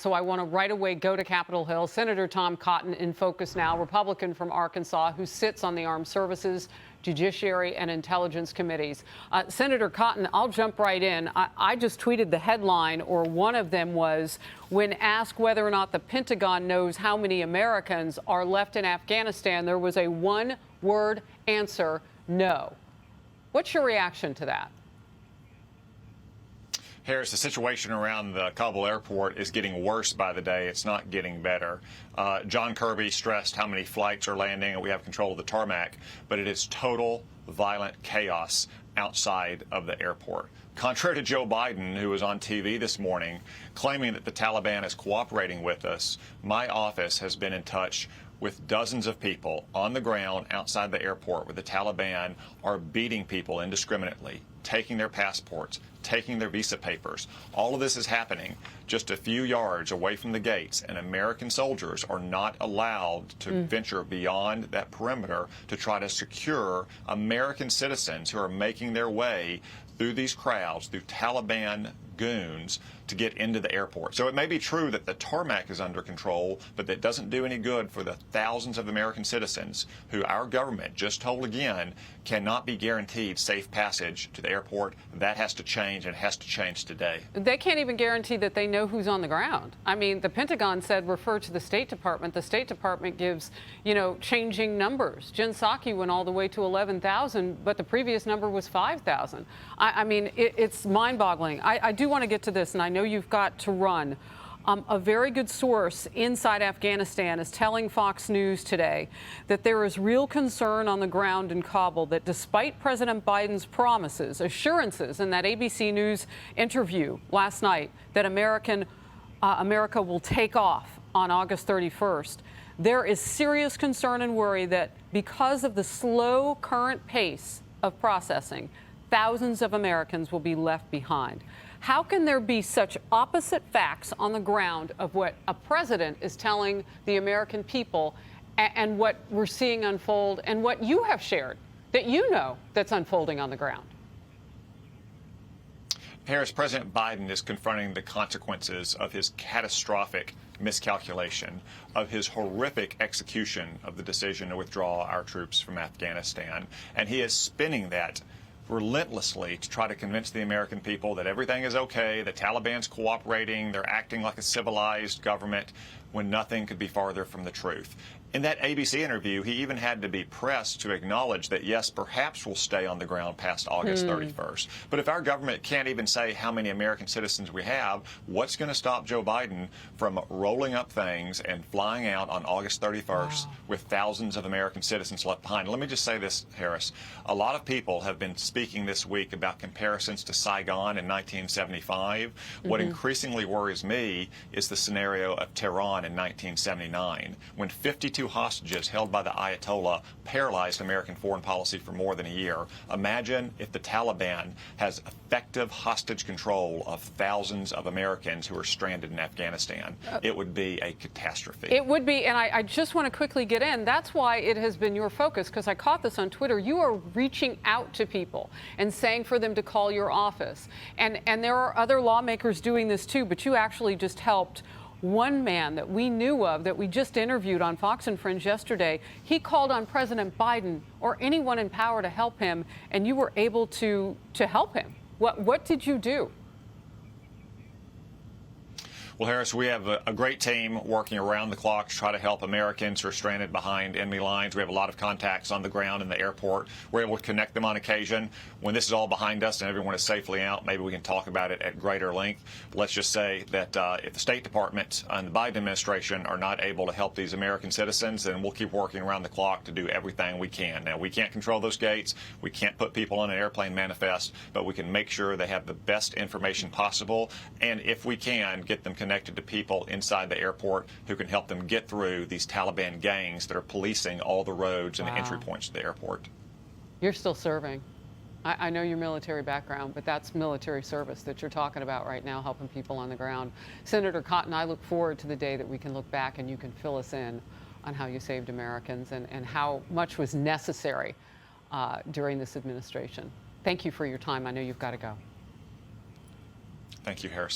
So I want to right away go to Capitol Hill. Senator Tom Cotton in focus now, Republican from Arkansas, who sits on the Armed Services, Judiciary, and Intelligence Committees. Senator Cotton, I'll jump right in. I just tweeted the headline, or one of them was, when asked whether or not the Pentagon knows how many Americans are left in Afghanistan, there was a one-word answer, no. What's your reaction to that? Harris, the situation around the Kabul airport is getting worse by the day. It's not getting better. John Kirby stressed how many flights are landing and we have control of the tarmac, but it is total violent chaos outside of the airport. Contrary to Joe Biden, who was on TV this morning claiming that the Taliban is cooperating with us, my office has been in touch with dozens of people on the ground outside the airport where the Taliban are beating people indiscriminately, taking their passports, taking their visa papers. All of this is happening just a few yards away from the gates, and American soldiers are not allowed to venture beyond that perimeter to try to secure American citizens who are making their way through these crowds, through Taliban goons, to get into the airport. So it may be true that the tarmac is under control, but that doesn't do any good for the thousands of American citizens who our government just told again cannot be guaranteed safe passage to the airport. That has to change, and it has to change today. They can't even guarantee that they know who's on the ground. I mean, the Pentagon said refer to the State Department. The State Department gives, changing numbers. Jen Psaki went all the way to 11,000, but the previous number was 5,000. I mean, it's mind-boggling. I do want to get to this, and I know you've got to run. A very good source inside Afghanistan is telling Fox News today that there is real concern on the ground in Kabul that despite President Biden's promises, assurances in that ABC News interview last night that America will take off on August 31st, there is serious concern and worry that because of the slow current pace of processing, thousands of Americans will be left behind. How can there be such opposite facts on the ground of what a president is telling the American people and what we're seeing unfold and what you have shared that you know that's unfolding on the ground? Harris, President Biden is confronting the consequences of his catastrophic miscalculation, of his horrific execution of the decision to withdraw our troops from Afghanistan, and he is spinning that relentlessly to try to convince the American people that everything is okay, the Taliban's cooperating, they're acting like a civilized government, when nothing could be farther from the truth. In that ABC interview, he even had to be pressed to acknowledge that, yes, perhaps we'll stay on the ground past August 31st. But if our government can't even say how many American citizens we have, what's going to stop Joe Biden from rolling up things and flying out on August 31st with thousands of American citizens left behind? Let me just say this, Harris. A lot of people have been speaking this week about comparisons to Saigon in 1975. What increasingly worries me is the scenario of Tehran in 1979, when 52 hostages held by the Ayatollah paralyzed American foreign policy for more than a year. Imagine if the Taliban has effective hostage control of thousands of Americans who are stranded in Afghanistan. It would be a catastrophe. It would be, and I just want to quickly get in. That's why it has been your focus, because I caught this on Twitter. You are reaching out to people and saying for them to call your office. And there are other lawmakers doing this too, but you actually just helped one man that we knew of, that we just interviewed on Fox and Friends yesterday. He called on President Biden or anyone in power to help him, and you were able to help him. What did you do? Well, Harris, we have a great team working around the clock to try to help Americans who are stranded behind enemy lines. We have a lot of contacts on the ground in the airport. We're able to connect them on occasion. When this is all behind us and everyone is safely out, maybe we can talk about it at greater length. Let's just say that if the State Department and the Biden administration are not able to help these American citizens, then we'll keep working around the clock to do everything we can. Now, we can't control those gates. We can't put people on an airplane manifest, but we can make sure they have the best information possible. And if we can, get them connected to people inside the airport who can help them get through these Taliban gangs that are policing all the roads and the entry points to the airport. You're still serving. I know your military background, but that's military service that you're talking about right now, helping people on the ground. Senator Cotton, I look forward to the day that we can look back and you can fill us in on how you saved Americans and how much was necessary during this administration. Thank you for your time. I know you've got to go. Thank you, Harris.